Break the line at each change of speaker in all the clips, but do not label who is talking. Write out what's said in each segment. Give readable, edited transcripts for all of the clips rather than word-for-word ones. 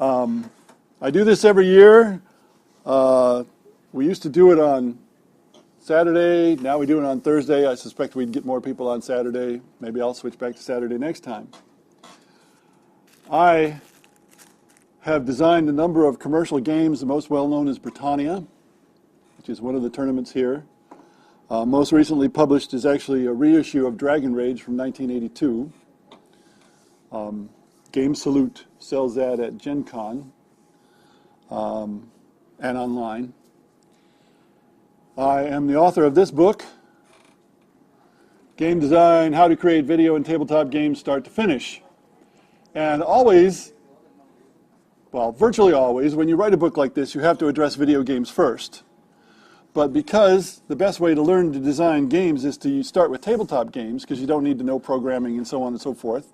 I do this every year. We used to do it on Saturday. Now we do it on Thursday. I suspect we'd get more people on Saturday. Maybe I'll switch back to Saturday next time. I have designed a number of commercial games. The most well-known is Britannia, which is one of the tournaments here. Most recently published is actually a reissue of Dragon Rage from 1982. Game Salute sells that at Gen Con and online. I am the author of this book, Game Design, How to Create Video and Tabletop Games Start to Finish. And always, well, virtually always, when you write a book like this, you have to address video games first. But because the best way to learn to design games is to start with tabletop games, because you don't need to know programming and so on and so forth,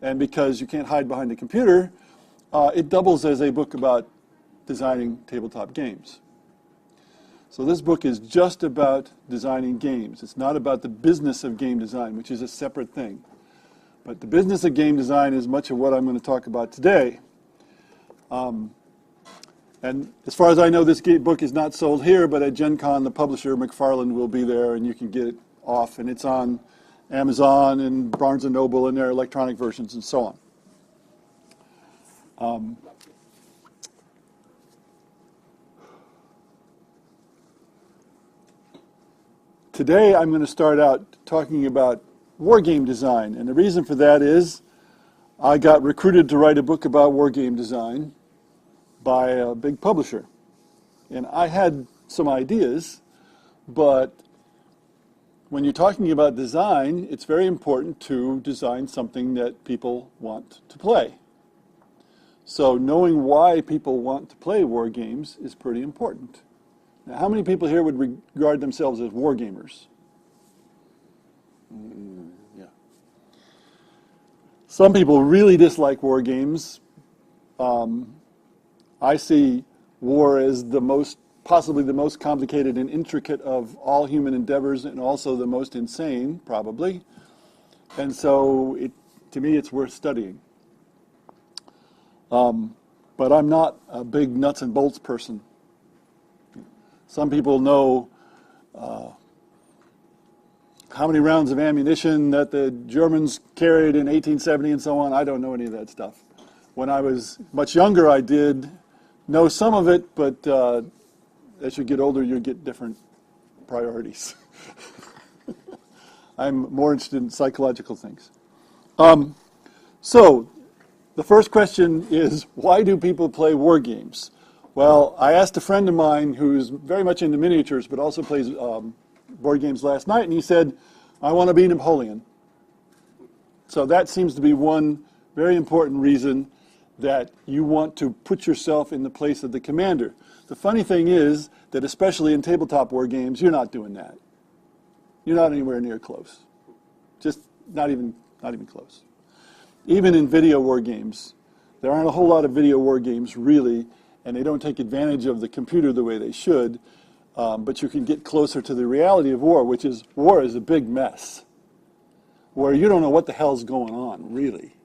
and because you can't hide behind a computer, it doubles as a book about designing tabletop games. So this book is just about designing games. It's not about the business of game design, which is a separate thing. But the business of game design is much of what I'm going to talk about today. And as far as I know, this book is not sold here, but at Gen Con, the publisher, McFarland, will be there, and you can get it off. And it's on Amazon and Barnes & Noble and their electronic versions and so on. Today, I'm going to start out talking about wargame design. And the reason for that is I got recruited to write a book about wargame design by a big publisher. And I had some ideas, but when you're talking about design, it's very important to design something that people want to play. So knowing why people want to play war games is pretty important. Now, how many people here would regard themselves as war gamers? Yeah. Some people really dislike war games. I see war as possibly the most complicated and intricate of all human endeavors, and also the most insane, probably. And so, to me, it's worth studying. But I'm not a big nuts and bolts person. Some people know how many rounds of ammunition that the Germans carried in 1870 and so on. I don't know any of that stuff. When I was much younger, I did know some of it, but as you get older, you get different priorities. I'm more interested in psychological things. So, the first question is, why do people play war games? Well, I asked a friend of mine who's very much into miniatures, but also plays board games last night, and he said, I want to be Napoleon. So that seems to be one very important reason that you want to put yourself in the place of the commander. The funny thing is that especially in tabletop war games, you're not doing that. You're not anywhere near close. Just not even close. Even in video war games, there aren't a whole lot of video war games really, and they don't take advantage of the computer the way they should, but you can get closer to the reality of war, which is war is a big mess, where you don't know what the hell's going on, really.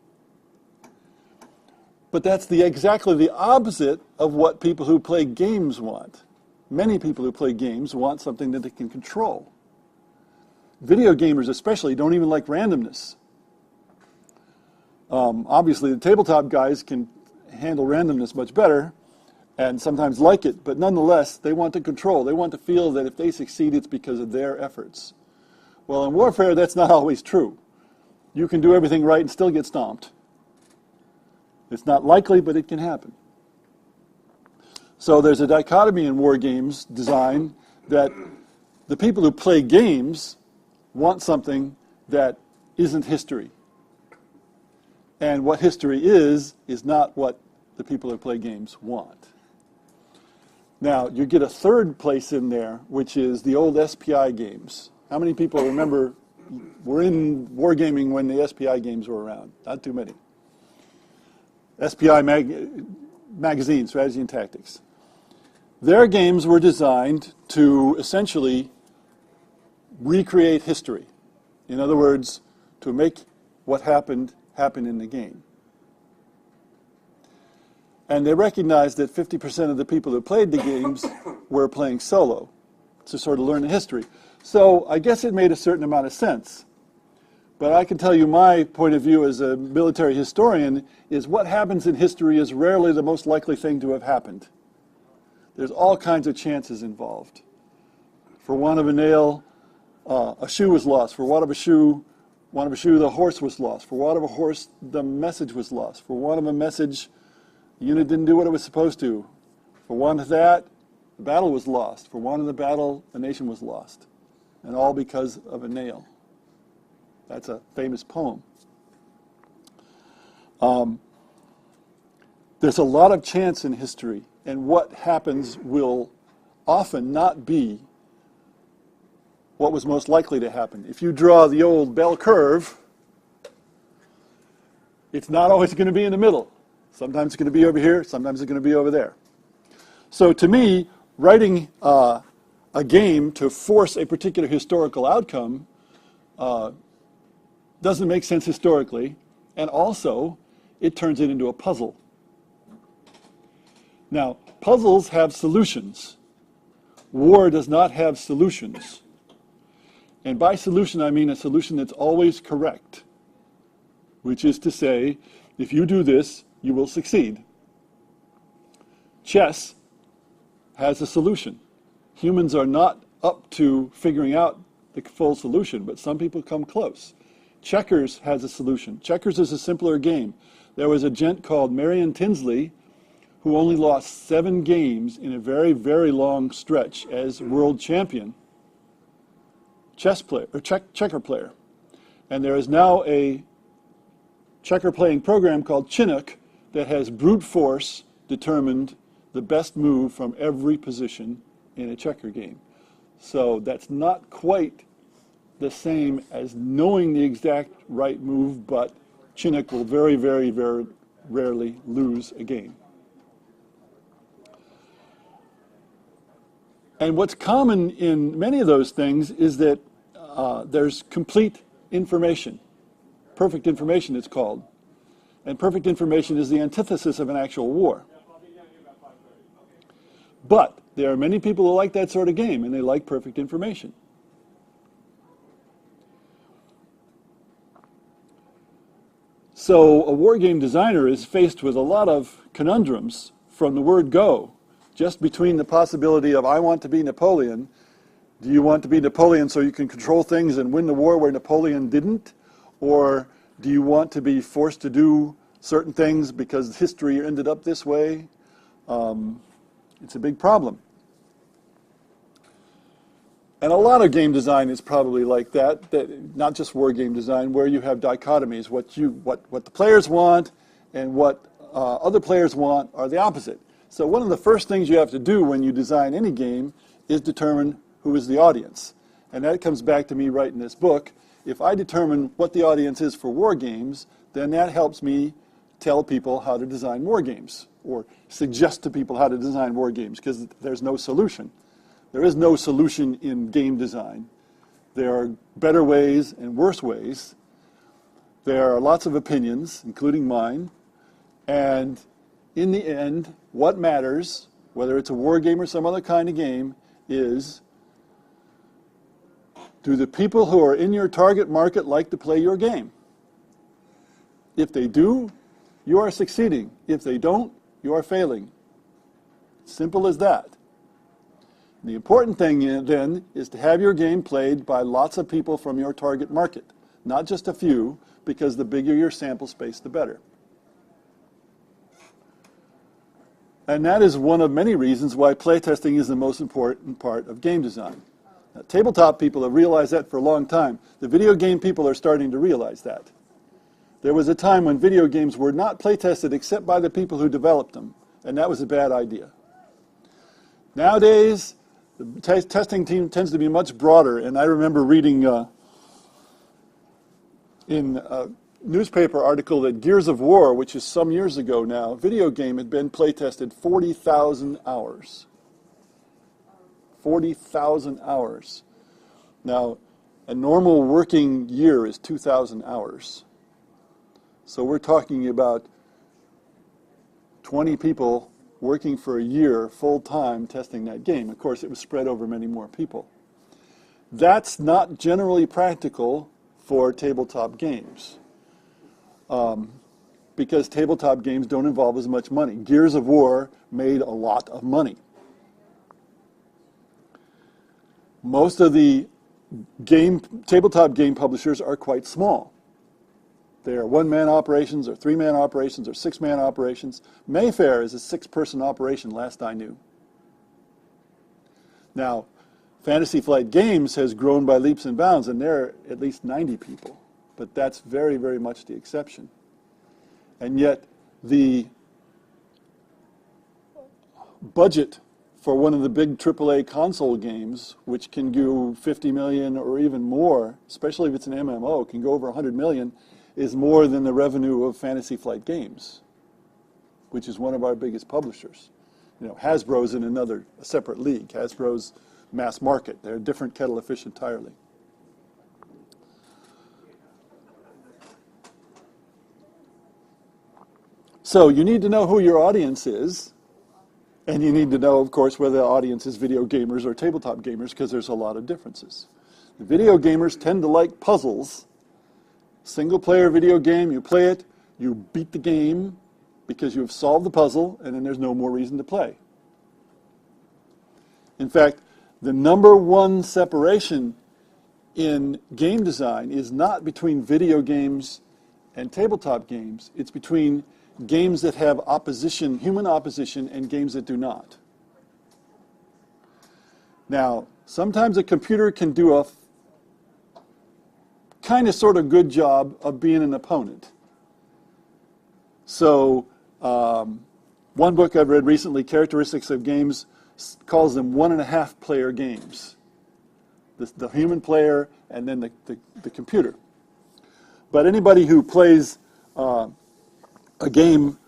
But that's exactly the opposite of what people who play games want. Many people who play games want something that they can control. Video gamers especially don't even like randomness. Obviously, the tabletop guys can handle randomness much better and sometimes like it, but nonetheless, they want to control. They want to feel that if they succeed, it's because of their efforts. Well, in warfare, that's not always true. You can do everything right and still get stomped. It's not likely, but it can happen. So there's a dichotomy in war games design that the people who play games want something that isn't history. And what history is not what the people who play games want. Now, you get a third place in there, which is the old SPI games. How many people remember were in wargaming when the SPI games were around? Not too many. SPI magazine, Strategy and Tactics. Their games were designed to essentially recreate history. In other words, to make what happened happen in the game. And they recognized that 50% of the people who played the games were playing solo to sort of learn the history. So I guess it made a certain amount of sense. But I can tell you my point of view as a military historian is what happens in history is rarely the most likely thing to have happened. There's all kinds of chances involved. For want of a nail, a shoe was lost. For want of a shoe, the horse was lost. For want of a horse, the message was lost. For want of a message, the unit didn't do what it was supposed to. For want of that, the battle was lost. For want of the battle, a nation was lost. And all because of a nail. That's a famous poem. There's a lot of chance in history, and what happens will often not be what was most likely to happen. If you draw the old bell curve, it's not always going to be in the middle. Sometimes it's going to be over here, sometimes it's going to be over there. So to me, writing a game to force a particular historical outcome doesn't make sense historically, and also it turns it into a puzzle. Now, puzzles have solutions. War does not have solutions. And by solution, I mean a solution that's always correct, which is to say, if you do this, you will succeed. Chess has a solution. Humans are not up to figuring out the full solution, but some people come close. Checkers has a solution. Checkers is a simpler game. There was a gent called Marion Tinsley who only lost 7 games in a very, very long stretch as world champion chess player or checker player. And there is now a checker playing program called Chinook that has brute force determined the best move from every position in a checker game. So that's not quite the same as knowing the exact right move, but Chinook will very, very, very rarely lose a game. And what's common in many of those things is that there's complete information. Perfect information, it's called. And perfect information is the antithesis of an actual war. But there are many people who like that sort of game, and they like perfect information. So a war game designer is faced with a lot of conundrums from the word go, just between the possibility of I want to be Napoleon. Do you want to be Napoleon so you can control things and win the war where Napoleon didn't? Or do you want to be forced to do certain things because history ended up this way? It's a big problem. And a lot of game design is probably like that, not just war game design, where you have dichotomies. What the players want and what other players want are the opposite. So one of the first things you have to do when you design any game is determine who is the audience. And that comes back to me writing this book. If I determine what the audience is for war games, then that helps me tell people how to design war games, or suggest to people how to design war games, because there's no solution. There is no solution in game design. There are better ways and worse ways. There are lots of opinions, including mine. And in the end, what matters, whether it's a war game or some other kind of game, is do the people who are in your target market like to play your game? If they do, you are succeeding. If they don't, you are failing. Simple as that. The important thing then is to have your game played by lots of people from your target market, not just a few, because the bigger your sample space, the better. And that is one of many reasons why playtesting is the most important part of game design. Now, tabletop people have realized that for a long time. The video game people are starting to realize that. There was a time when video games were not playtested except by the people who developed them, and that was a bad idea. Nowadays, the testing team tends to be much broader, and I remember reading in a newspaper article that Gears of War, which is some years ago now, video game had been playtested 40,000 hours. 40,000 hours. Now, a normal working year is 2,000 hours. So we're talking about 20 people working for a year full-time testing that game. Of course, it was spread over many more people. That's not generally practical for tabletop games because tabletop games don't involve as much money. Gears of War made a lot of money. Most of the tabletop game publishers are quite small. They are one-man operations or three-man operations or six-man operations. Mayfair is a six-person operation last I knew. Now, Fantasy Flight Games has grown by leaps and bounds, and they're at least 90 people. But that's very, very much the exception. And yet, the budget for one of the big AAA console games, which can do 50 million or even more, especially if it's an MMO, can go over 100 million, is more than the revenue of Fantasy Flight Games, which is one of our biggest publishers. You know, Hasbro's in a separate league. Hasbro's mass market. They're a different kettle of fish entirely. So you need to know who your audience is, and you need to know, of course, whether the audience is video gamers or tabletop gamers, because there's a lot of differences. The video gamers tend to like puzzles. Single-player video game, you play it, you beat the game because you've solved the puzzle, and then there's no more reason to play. In fact, the number one separation in game design is not between video games and tabletop games. It's between games that have opposition, human opposition, and games that do not. Now, sometimes a computer can do a kind of sort of good job of being an opponent. So one book I've read recently, Characteristics of Games, calls them 1.5 player games. The human player and then the computer. But anybody who plays a game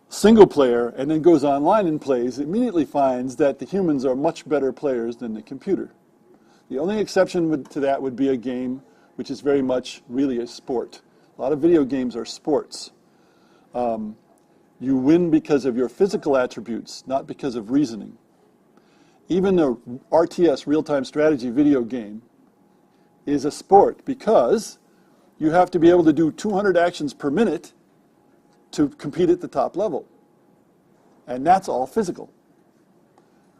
single player and then goes online and plays immediately finds that the humans are much better players than the computer. The only exception to that would be a game which is very much really a sport. A lot of video games are sports. You win because of your physical attributes, not because of reasoning. Even the RTS, real-time strategy video game, is a sport because you have to be able to do 200 actions per minute to compete at the top level. And that's all physical.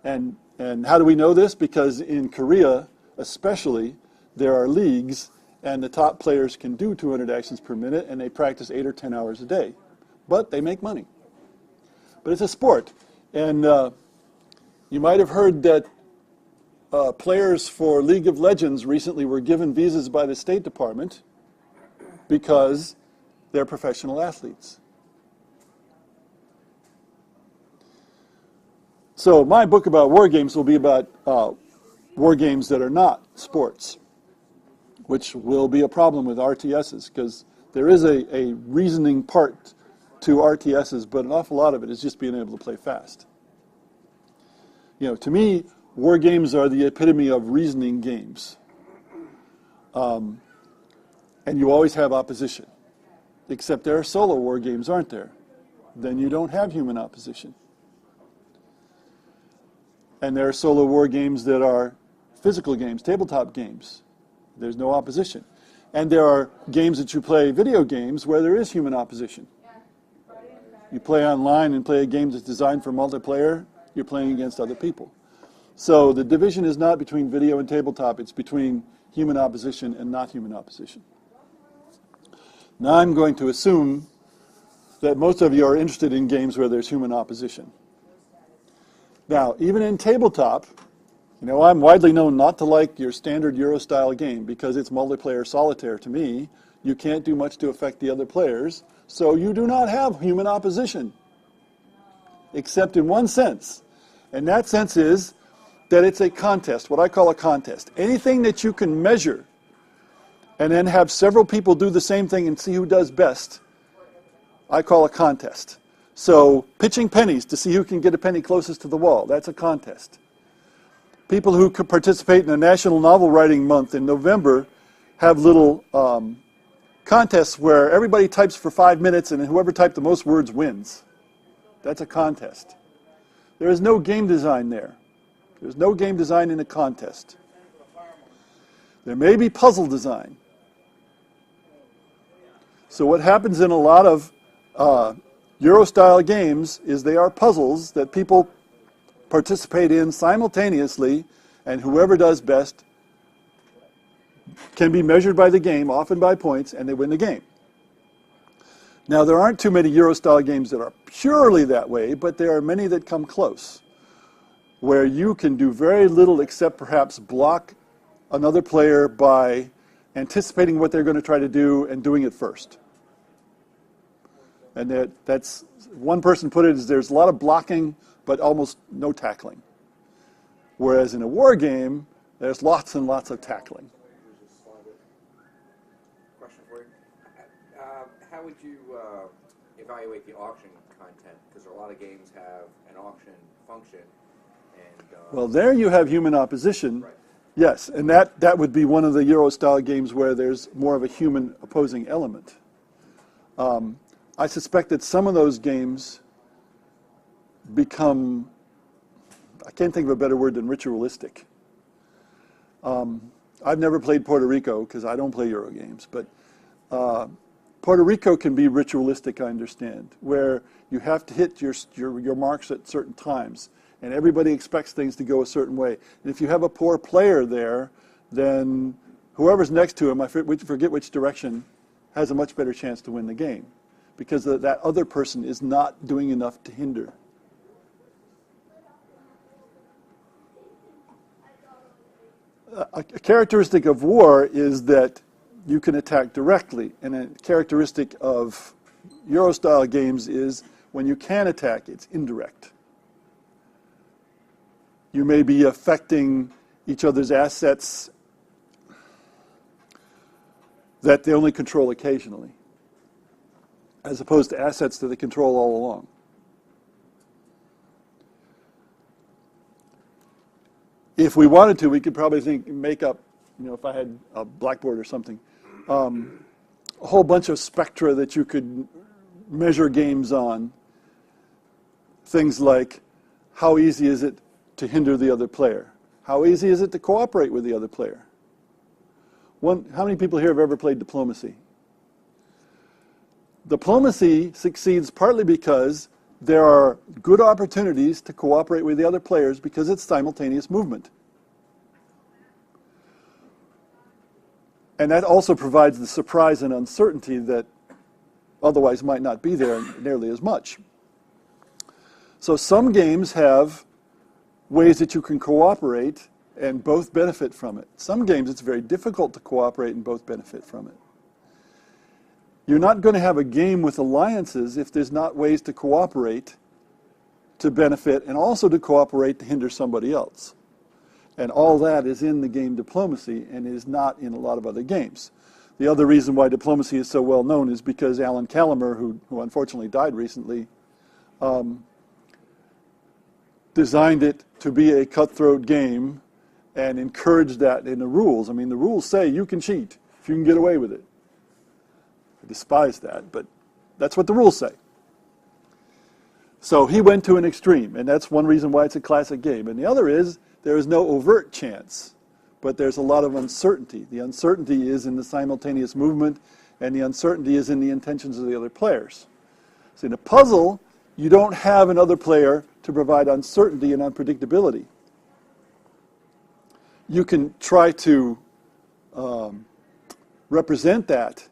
And how do we know this? Because in Korea, especially, there are leagues and the top players can do 200 actions per minute, and they practice 8 or 10 hours a day. But they make money. But it's a sport. And you might have heard that players for League of Legends recently were given visas by the State Department because they're professional athletes. So my book about war games will be about war games that are not sports, which will be a problem with RTSs because there is a reasoning part to RTSs, but an awful lot of it is just being able to play fast. You know, to me, war games are the epitome of reasoning games. And you always have opposition. Except there are solo war games, aren't there? Then you don't have human opposition. And there are solo war games that are physical games, tabletop games. There's no opposition. And there are games that you play, video games, where there is human opposition. You play online and play a game that's designed for multiplayer, you're playing against other people. So the division is not between video and tabletop, it's between human opposition and not human opposition. Now I'm going to assume that most of you are interested in games where there's human opposition. Now, even in tabletop, you know, I'm widely known not to like your standard Euro-style game because it's multiplayer solitaire to me. You can't do much to affect the other players, so you do not have human opposition, except in one sense. And that sense is that it's a contest, what I call a contest. Anything that you can measure and then have several people do the same thing and see who does best, I call a contest. So pitching pennies to see who can get a penny closest to the wall, that's a contest. People who could participate in the National Novel Writing Month in November have little contests where everybody types for 5 minutes and whoever typed the most words wins. That's a contest. There is no game design there. There's no game design in a contest. There may be puzzle design. So what happens in a lot of Euro-style games is they are puzzles that people participate in simultaneously, and whoever does best can be measured by the game, often by points, and they win the game. Now, there aren't too many Euro-style games that are purely that way, but there are many that come close, where you can do very little except perhaps block another player by anticipating what they're going to try to do and doing it first. And that's, one person put it as there's a lot of blocking, but almost no tackling. Whereas in a war game, there's lots and lots of tackling.
Question for you. How would you evaluate the auction content? Because a lot of games have an auction function. And,
well, there you have human opposition.
Right.
Yes, and that would be one of the Euro-style games where there's more of a human opposing element. I suspect that some of those games become, I can't think of a better word than ritualistic. I've never played Puerto Rico because I don't play Euro games, but Puerto Rico can be ritualistic, I understand, where you have to hit your marks at certain times, and everybody expects things to go a certain way. And if you have a poor player there, then whoever's next to him, I forget which direction, has a much better chance to win the game, because that other person is not doing enough to hinder. A characteristic of war is that you can attack directly, and a characteristic of Euro-style games is when you can attack, it's indirect. You may be affecting each other's assets that they only control occasionally, as opposed to assets that they control all along. If we wanted to, we could probably make up, if I had a blackboard or something, a whole bunch of spectra that you could measure games on. Things like, how easy is it to hinder the other player? How easy is it to cooperate with the other player? How many people here have ever played diplomacy? Diplomacy succeeds partly because there are good opportunities to cooperate with the other players because it's simultaneous movement. And that also provides the surprise and uncertainty that otherwise might not be there nearly as much. So some games have ways that you can cooperate and both benefit from it. Some games it's very difficult to cooperate and both benefit from it. You're not going to have a game with alliances if there's not ways to cooperate to benefit and also to cooperate to hinder somebody else. And all that is in the game diplomacy and is not in a lot of other games. The other reason why diplomacy is so well known is because Alan Calamer, who unfortunately died recently, designed it to be a cutthroat game and encouraged that in the rules. I mean, the rules say you can cheat if you can get away with it. I despise that, but that's what the rules say. So he went to an extreme, and that's one reason why it's a classic game. And the other is there is no overt chance, but there's a lot of uncertainty. The uncertainty is in the simultaneous movement, and the uncertainty is in the intentions of the other players. So in a puzzle, you don't have another player to provide uncertainty and unpredictability. You can try to represent that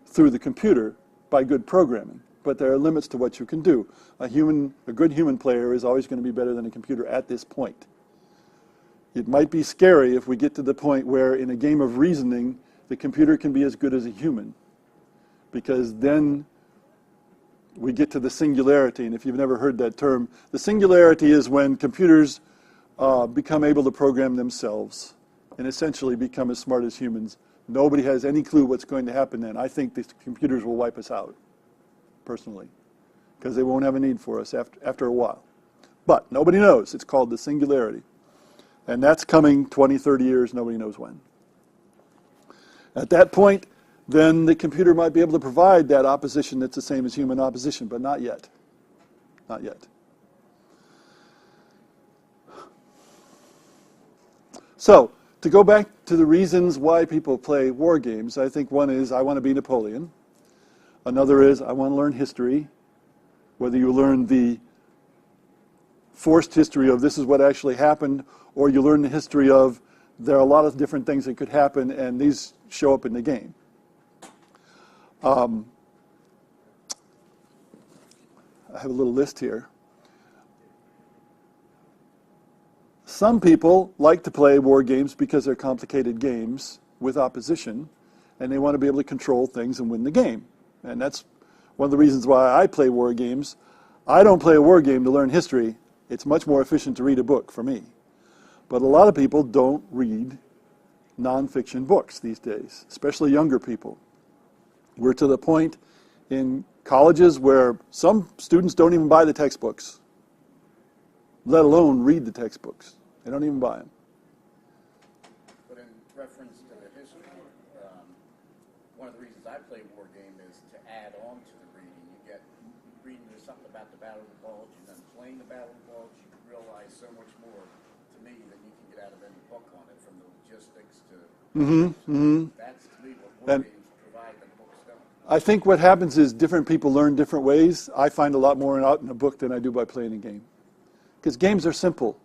through the computer by good programming, but there are limits to what you can do. A good human player is always going to be better than a computer at this point. It might be scary if we get to the point where in a game of reasoning, the computer can be as good as a human, because then we get to the singularity. And if you've never heard that term, the singularity is when computers become able to program themselves and essentially become as smart as humans. Nobody has any clue what's going to happen then. I think the computers will wipe us out, personally, because they won't have a need for us after a while. But nobody knows. It's called the singularity. And that's coming 20, 30 years, nobody knows when. At that point, then the computer might be able to provide that opposition that's the same as human opposition, but not yet. Not yet. So, to go back to the reasons why people play war games, I think one is I want to be Napoleon. Another is I want to learn history, whether you learn the forced history of this is what actually happened, or you learn the history of there are a lot of different things that could happen, and these show up in the game. I have a little list here. Some people like to play war games because they're complicated games with opposition, and they want to be able to control things and win the game. And that's one of the reasons why I play war games. I don't play a war game to learn history. It's much more efficient to read a book for me. But a lot of people don't read nonfiction books these days, especially younger people. We're to the point in colleges where some students don't even buy the textbooks, let alone read the textbooks. They don't even buy them.
But in reference to the history, one of the reasons I play war game is to add on to the reading. You get reading there's something about the Battle of the Bulge, and then playing the Battle of the Bulge, you realize so much more to me than you can get out of any book on it, from the logistics to that's to me what war games provide that books don't.
I think what happens is different people learn different ways. I find a lot more out in a book than I do by playing a game. Because games are simple.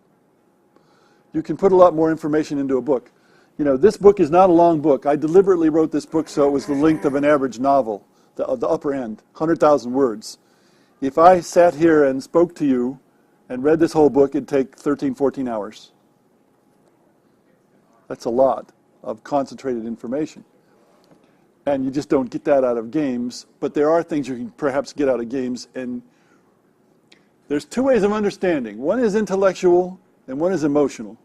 You can put a lot more information into a book. You know, this book is not a long book. I deliberately wrote this book so it was the length of an average novel, the upper end, 100,000 words. If I sat here and spoke to you and read this whole book, it'd take 13, 14 hours. That's a lot of concentrated information. And you just don't get that out of games, but there are things you can perhaps get out of games, and there's two ways of understanding. One is intellectual and one is emotional.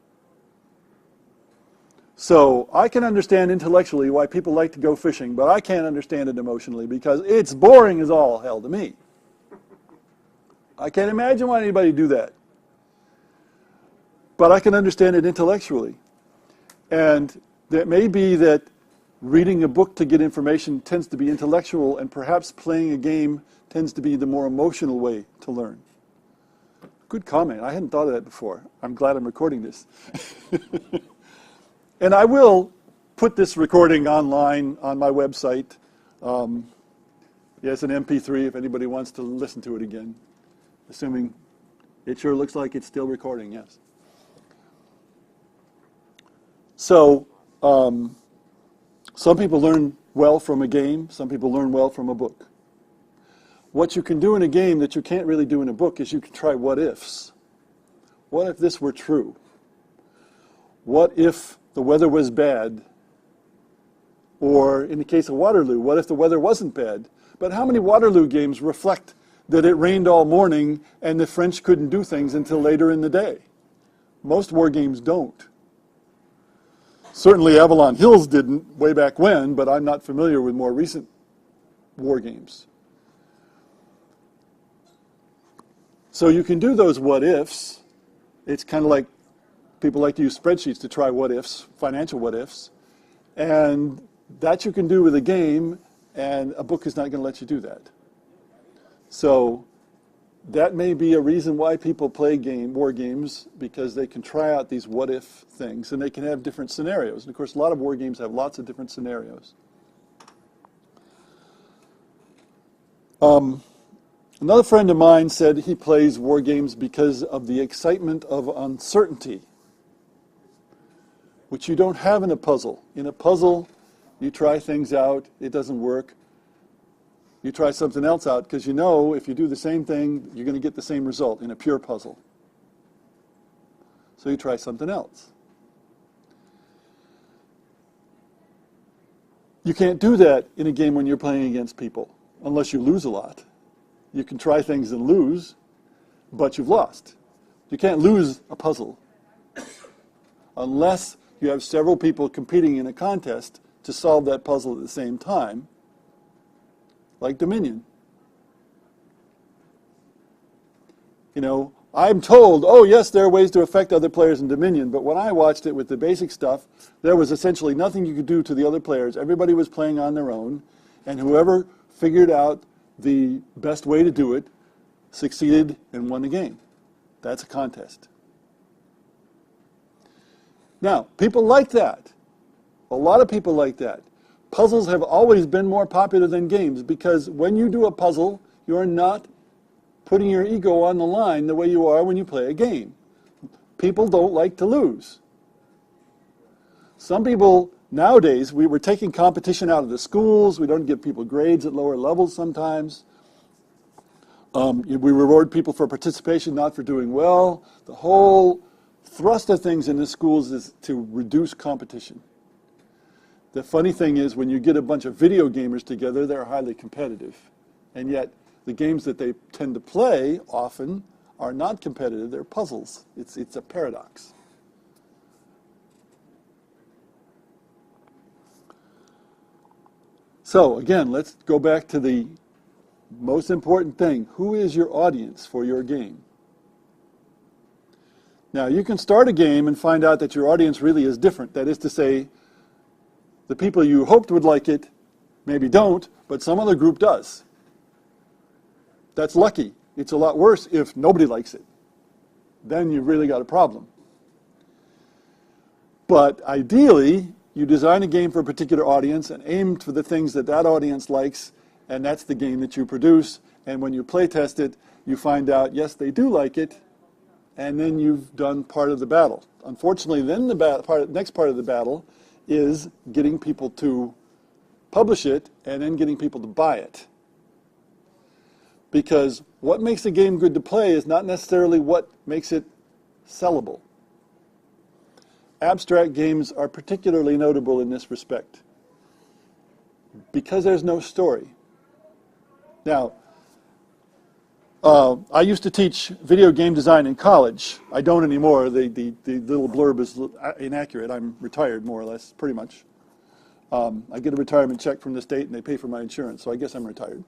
So I can understand intellectually why people like to go fishing, but I can't understand it emotionally because it's boring as all hell to me. I can't imagine why anybody would do that. But I can understand it intellectually. And it may be that reading a book to get information tends to be intellectual, and perhaps playing a game tends to be the more emotional way to learn. Good comment. I hadn't thought of that before. I'm glad I'm recording this. And I will put this recording online on my website. Yes, an MP3 if anybody wants to listen to it again. Assuming it sure looks like it's still recording, yes. So, some people learn well from a game. Some people learn well from a book. What you can do in a game that you can't really do in a book is you can try what-ifs. What if this were true? What if the weather was bad? Or in the case of Waterloo, what if the weather wasn't bad? But how many Waterloo games reflect that it rained all morning and the French couldn't do things until later in the day? Most war games don't. Certainly Avalon Hills didn't way back when, but I'm not familiar with more recent war games. So you can do those what-ifs. It's kind of like people like to use spreadsheets to try what-ifs, financial what-ifs. And that you can do with a game, and a book is not going to let you do that. So that may be a reason why people play war games, because they can try out these what-if things, and they can have different scenarios. And of course, a lot of war games have lots of different scenarios. Another friend of mine said he plays war games because of the excitement of uncertainty, which you don't have in a puzzle. In a puzzle, you try things out, it doesn't work. You try something else out because you know if you do the same thing, you're going to get the same result in a pure puzzle. So you try something else. You can't do that in a game when you're playing against people, unless you lose a lot. You can try things and lose, but you've lost. You can't lose a puzzle unless you have several people competing in a contest to solve that puzzle at the same time, like Dominion. You know, I'm told, oh yes, there are ways to affect other players in Dominion, but when I watched it with the basic stuff, there was essentially nothing you could do to the other players. Everybody was playing on their own, and whoever figured out the best way to do it succeeded and won the game. That's a contest. Now, people like that. A lot of people like that. Puzzles have always been more popular than games because when you do a puzzle, you're not putting your ego on the line the way you are when you play a game. People don't like to lose. Some people nowadays, we're taking competition out of the schools. We don't give people grades at lower levels sometimes. We reward people for participation, not for doing well. The whole thrust of things in the schools is to reduce competition. The funny thing is when you get a bunch of video gamers together, they're highly competitive. And yet the games that they tend to play often are not competitive. They're puzzles. It's a paradox. So again, let's go back to the most important thing. Who is your audience for your game? Now, you can start a game and find out that your audience really is different. That is to say, the people you hoped would like it maybe don't, but some other group does. That's lucky. It's a lot worse if nobody likes it. Then you've really got a problem. But ideally, you design a game for a particular audience and aim for the things that that audience likes, and that's the game that you produce. And when you play test it, you find out, yes, they do like it, and then you've done part of the battle. Unfortunately, then the next part of the battle is getting people to publish it and then getting people to buy it. Because what makes a game good to play is not necessarily what makes it sellable. Abstract games are particularly notable in this respect because there's no story. Now, I used to teach video game design in college. I don't anymore. The little blurb is inaccurate. I'm retired, more or less, pretty much. I get a retirement check from the state, and they pay for my insurance, so I guess I'm retired.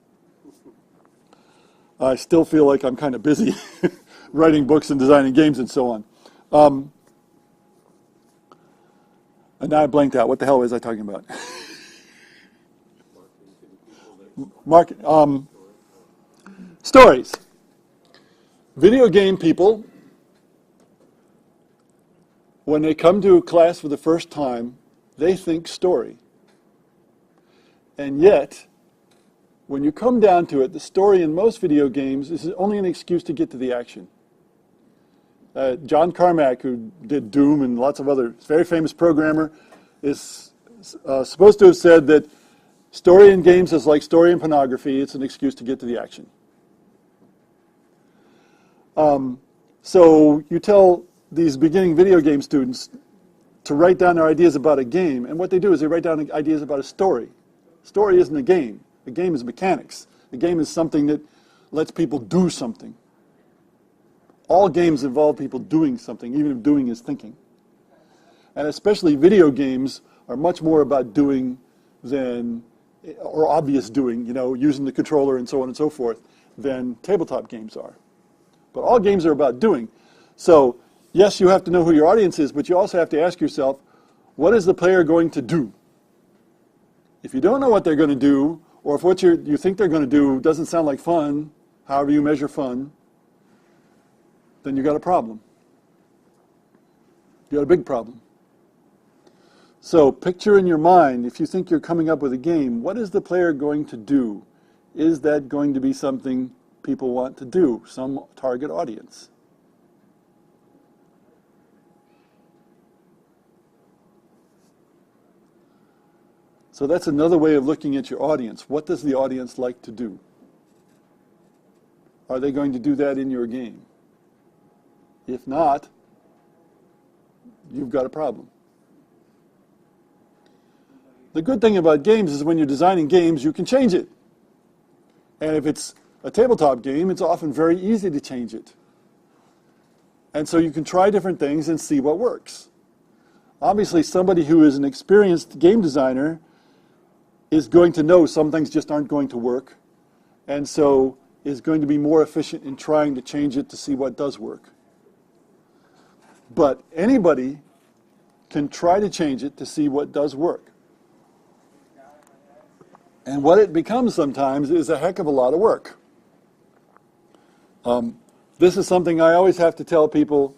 I still feel like I'm kind of busy writing books and designing games and so on. And now I blanked out. What the hell was I talking about? Stories. Video game people, when they come to a class for the first time, they think story. And yet, when you come down to it, the story in most video games is only an excuse to get to the action. John Carmack, who did Doom and lots of other, very famous programmer, is supposed to have said that story in games is like story in pornography. It's an excuse to get to the action. So you tell these beginning video game students to write down their ideas about a game, and what they do is they write down ideas about a story. Story isn't a game. A game is mechanics. A game is something that lets people do something. All games involve people doing something, even if doing is thinking. And especially video games are much more about doing than, or obvious doing, you know, using the controller and so on and so forth, than tabletop games are. But all games are about doing. So, yes, you have to know who your audience is, but you also have to ask yourself, what is the player going to do? If you don't know what they're going to do, or if what you think they're going to do doesn't sound like fun, however you measure fun, then you've got a problem. You've got a big problem. So picture in your mind, if you think you're coming up with a game, what is the player going to do? Is that going to be something people want to do, some target audience? So that's another way of looking at your audience. What does the audience like to do? Are they going to do that in your game? If not, you've got a problem. The good thing about games is when you're designing games, you can change it. And if it's a tabletop game, it's often very easy to change it. And so you can try different things and see what works. Obviously, somebody who is an experienced game designer is going to know some things just aren't going to work, and so is going to be more efficient in trying to change it to see what does work. But anybody can try to change it to see what does work. And what it becomes sometimes is a heck of a lot of work. This is something I always have to tell people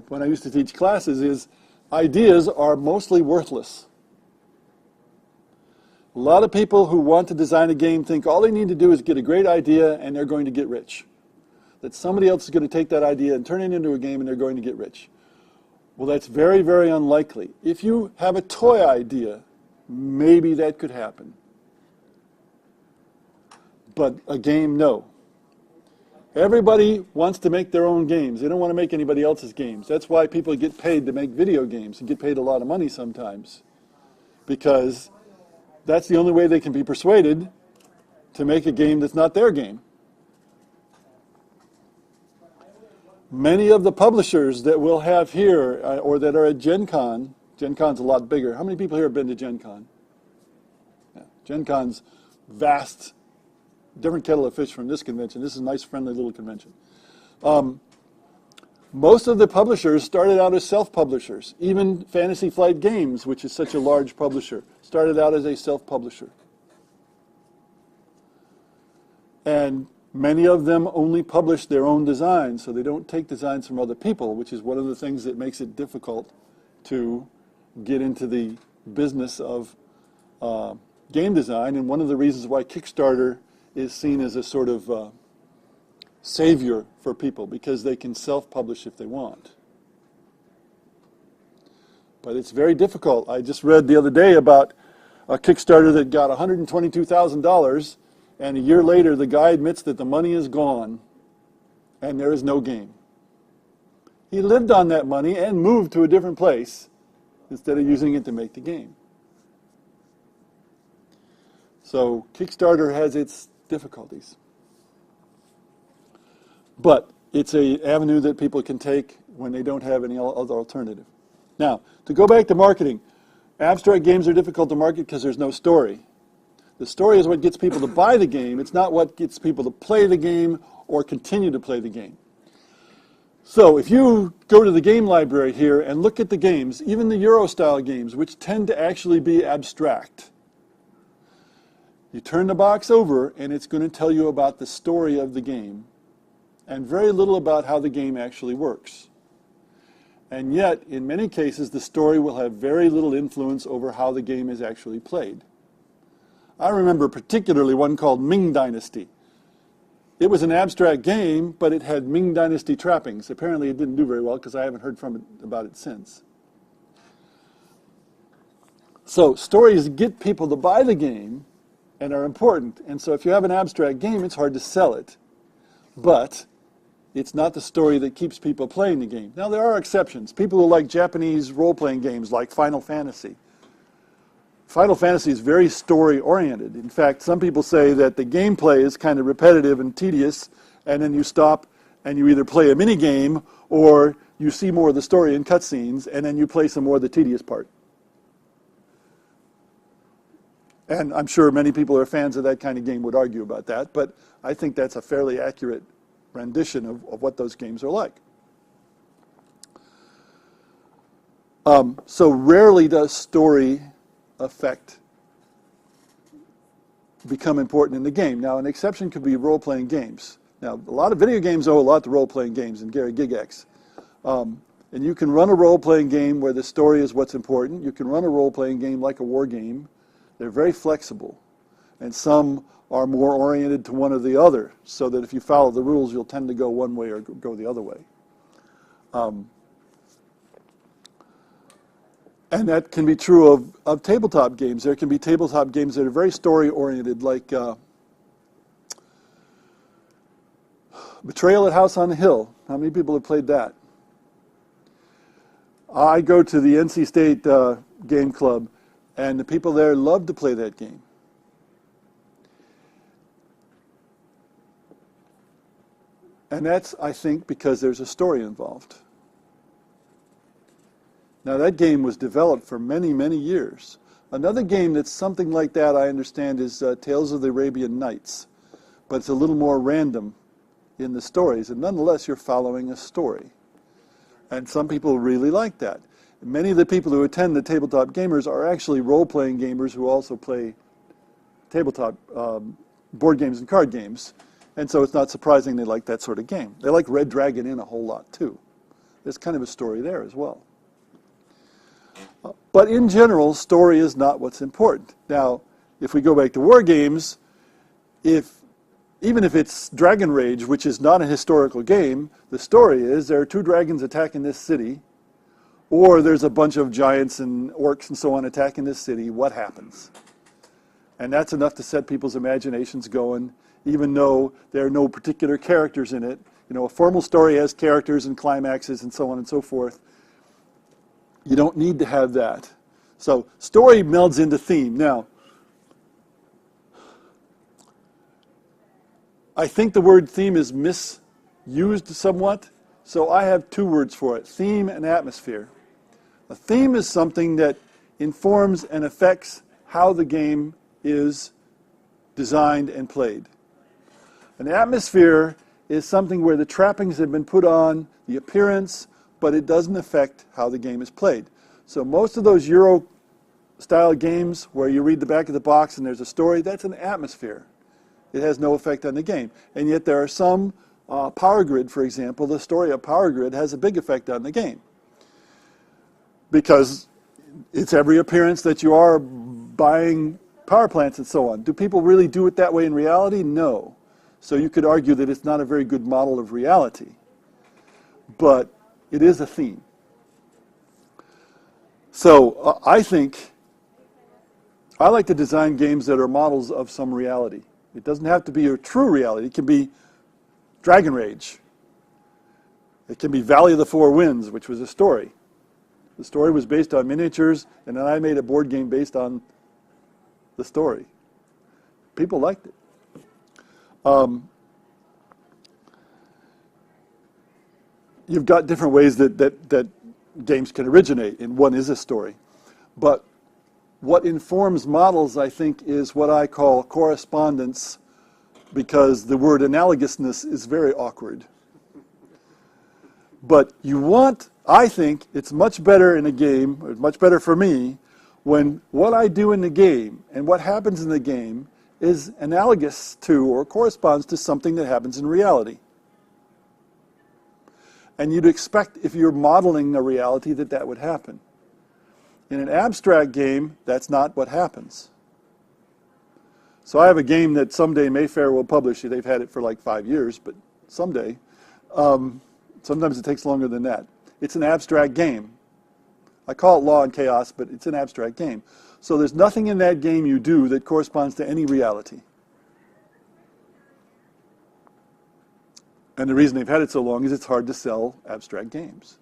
when I used to teach classes is ideas are mostly worthless. A lot of people who want to design a game think all they need to do is get a great idea and they're going to get rich. That somebody else is going to take that idea and turn it into a game and they're going to get rich. Well, that's very, very unlikely. If you have a toy idea, maybe that could happen. But a game, no. Everybody wants to make their own games. They don't want to make anybody else's games. That's why people get paid to make video games and get paid a lot of money sometimes. Because that's the only way they can be persuaded to make a game that's not their game. Many of the publishers that we'll have here or that are at Gen Con a lot bigger. How many people here have been to Gen Con? Yeah. Gen Con's vast, different kettle of fish from this convention. This is a nice, friendly little convention. Most of the publishers started out as self-publishers. Even Fantasy Flight Games, which is such a large publisher, started out as a self-publisher. And many of them only publish their own designs, so they don't take designs from other people, which is one of the things that makes it difficult to get into the business of game design, and one of the reasons why Kickstarter is seen as a sort of savior for people, because they can self-publish if they want. But it's very difficult. I just read the other day about a Kickstarter that got $122,000, and a year later the guy admits that the money is gone and there is no game. He lived on that money and moved to a different place instead of using it to make the game. So Kickstarter has its difficulties. But it's an avenue that people can take when they don't have any other alternative. Now, to go back to marketing, abstract games are difficult to market because there's no story. The story is what gets people to buy the game. It's not what gets people to play the game or continue to play the game. So if you go to the game library here and look at the games, even the Euro-style games, which tend to actually be abstract, you turn the box over and it's going to tell you about the story of the game and very little about how the game actually works. And yet, in many cases, the story will have very little influence over how the game is actually played. I remember particularly one called Ming Dynasty. It was an abstract game, but it had Ming Dynasty trappings. Apparently it didn't do very well because I haven't heard about it since. So stories get people to buy the game and are important. And so if you have an abstract game, it's hard to sell it. But it's not the story that keeps people playing the game. Now, there are exceptions. People who like Japanese role-playing games like Final Fantasy. Final Fantasy is very story-oriented. In fact, some people say that the gameplay is kind of repetitive and tedious, and then you stop and you either play a mini-game or you see more of the story in cutscenes, and then you play some more of the tedious part. And I'm sure many people who are fans of that kind of game would argue about that, but I think that's a fairly accurate rendition of what those games are like. So rarely does story effect become important in the game. Now, an exception could be role-playing games. Now, a lot of video games owe a lot to role-playing games and Gary Gygax. And you can run a role-playing game where the story is what's important. You can run a role-playing game like a war game. They're very flexible. And some are more oriented to one or the other, so that if you follow the rules, you'll tend to go one way or go the other way. And that can be true of tabletop games. There can be tabletop games that are very story-oriented, like Betrayal at House on the Hill. How many people have played that? I go to the NC State game club, and the people there love to play that game. And that's, I think, because there's a story involved. Now, that game was developed for many, many years. Another game that's something like that, I understand, is Tales of the Arabian Nights. But it's a little more random in the stories. And nonetheless, you're following a story. And some people really like that. Many of the people who attend the Tabletop Gamers are actually role-playing gamers who also play tabletop board games and card games. And so it's not surprising they like that sort of game. They like Red Dragon Inn a whole lot too. There's kind of a story there as well. But in general, story is not what's important. Now, if we go back to war games, even if it's Dragon Rage, which is not a historical game, the story is there are two dragons attacking this city, or there's a bunch of giants and orcs and so on attacking this city. What happens? And that's enough to set people's imaginations going, even though there are no particular characters in it. You know, a formal story has characters and climaxes and so on and so forth. You don't need to have that. So story melds into theme. Now, I think the word theme is misused somewhat, so I have two words for it, theme and atmosphere. A theme is something that informs and affects how the game is designed and played. An atmosphere is something where the trappings have been put on, the appearance, but it doesn't affect how the game is played. So most of those Euro-style games where you read the back of the box and there's a story, that's an atmosphere. It has no effect on the game. And yet there are some, Power Grid, for example, the story of Power Grid has a big effect on the game. Because it's every appearance that you are buying power plants and so on. Do people really do it that way in reality? No. So you could argue that it's not a very good model of reality. But it is a theme. So I think I like to design games that are models of some reality. It doesn't have to be a true reality. It can be Dragon Rage. It can be Valley of the Four Winds, which was a story. The story was based on miniatures, and then I made a board game based on the story. People liked it. You've got different ways that games can originate, and one is a story. But what informs models, I think, is what I call correspondence, because the word analogousness is very awkward. But I think it's much better in a game, or much better for me, when what I do in the game and what happens in the game is analogous to or corresponds to something that happens in reality. And you'd expect, if you're modeling a reality, that that would happen. In an abstract game, that's not what happens. So I have a game that someday Mayfair will publish. They've had it for like 5 years, but someday. Sometimes it takes longer than that. It's an abstract game. I call it Law and Chaos, but it's an abstract game. So there's nothing in that game you do that corresponds to any reality. And the reason they've had it so long is it's hard to sell abstract games.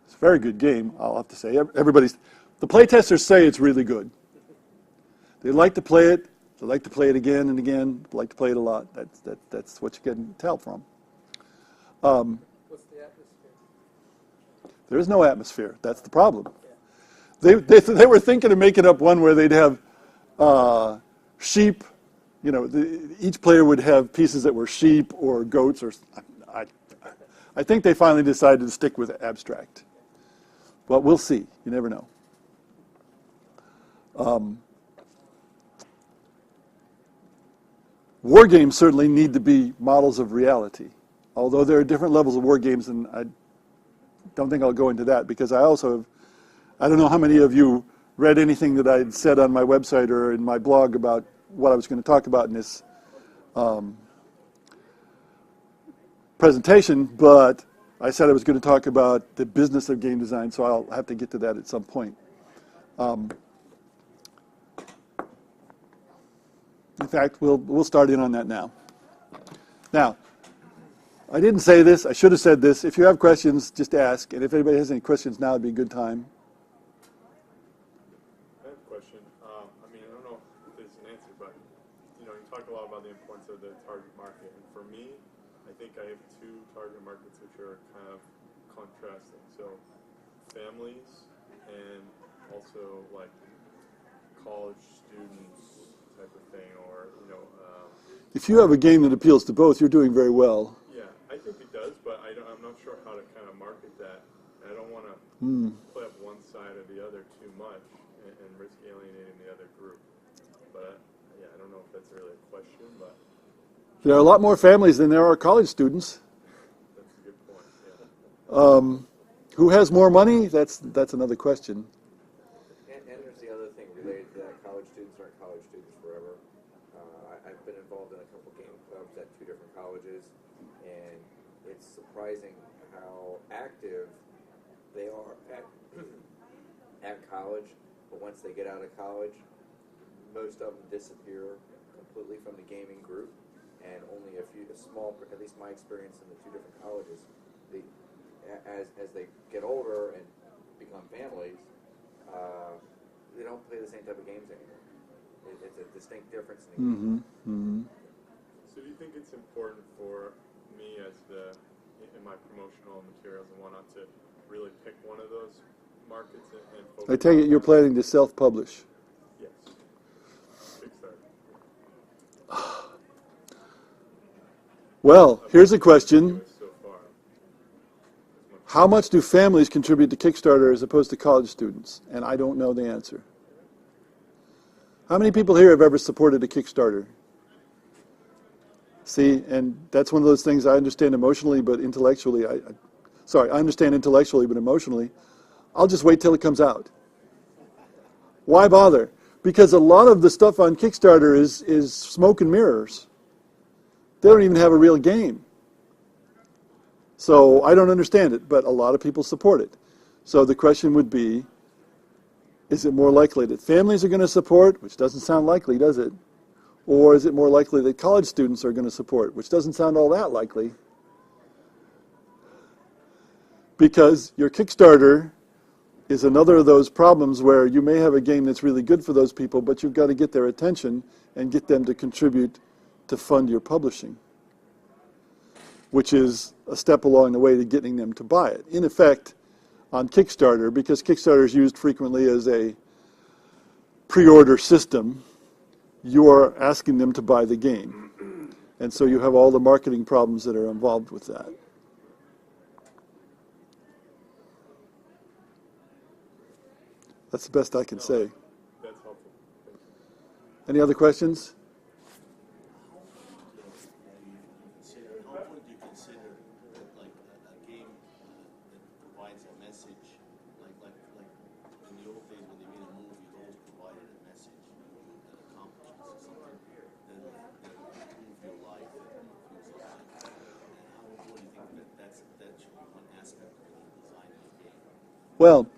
It's a very good game, I'll have to say. The playtesters say it's really good. They like to play it. They like to play it again and again. They like to play it a lot. That's what you can tell from.
What's the atmosphere?
There is no atmosphere. That's the problem. Yeah. They were thinking of making up one where they'd have sheep. You know, each player would have pieces that were sheep or goats. Or I think they finally decided to stick with abstract. But we'll see. You never know. War games certainly need to be models of reality. Although there are different levels of war games, and I don't think I'll go into that, because I also have, I don't know how many of you read anything that I'd said on my website or in my blog about what I was going to talk about in this presentation, but I said I was going to talk about the business of game design, so I'll have to get to that at some point. In fact, we'll start in on that now. Now, I didn't say this. I should have said this. If you have questions, just ask. And if anybody has any questions now, it'd be a good time.
I have a question. I don't know if there's an answer, but you talk a lot about the importance of the target market. And for me, I think I have two target markets which are kind of contrasting. So families and also like college students type of thing, or
if you have a game that appeals to both, you're doing very well.
Yeah, I think it does, but I'm not sure how to kind of market that. I don't want to play up one side or the other too much and risk alienating the other group. But yeah, I don't know if that's really a question, but
There are a lot more families than there are college students.
That's a good point. Yeah.
Who has more money? That's another question.
And there's the other thing related to that. College students aren't college students forever. I've been involved in a couple game clubs at 2 different colleges, and it's surprising how active they are at college, but once they get out of college, most of them disappear completely from the gaming group, and only a small, at least my experience in the 2 different colleges, as they get older and become families, they don't play the same type of games anymore. It's a distinct difference in the game.
So do you think it's important for me in my promotional materials and whatnot to really pick one of those markets and focus
I take it you're planning to self-publish.
Yes. Kickstarter.
Well, here's a question.
So far.
How much do families contribute to Kickstarter as opposed to college students? And I don't know the answer. How many people here have ever supported a Kickstarter? See, and that's one of those things I understand emotionally, but intellectually, I understand intellectually, but emotionally, I'll just wait till it comes out. Why bother? Because a lot of the stuff on Kickstarter is smoke and mirrors. They don't even have a real game. So I don't understand it, but a lot of people support it. So the question would be, is it more likely that families are going to support, which doesn't sound likely, does it? Or is it more likely that college students are going to support, which doesn't sound all that likely? Because your Kickstarter is another of those problems where you may have a game that's really good for those people, but you've got to get their attention and get them to contribute to fund your publishing, which is a step along the way to getting them to buy it. In effect, on Kickstarter, because Kickstarter is used frequently as a pre-order system, you are asking them to buy the game. And so you have all the marketing problems that are involved with that. That's the best I can say.
That's helpful.
Any other questions?
How important do you consider like a game that provides a message, like in the old days when they made a movie, it always provided a message, an accomplishment, something that would improve your life and improve something. And how important do you think that should be one aspect of the design of the game?
Well,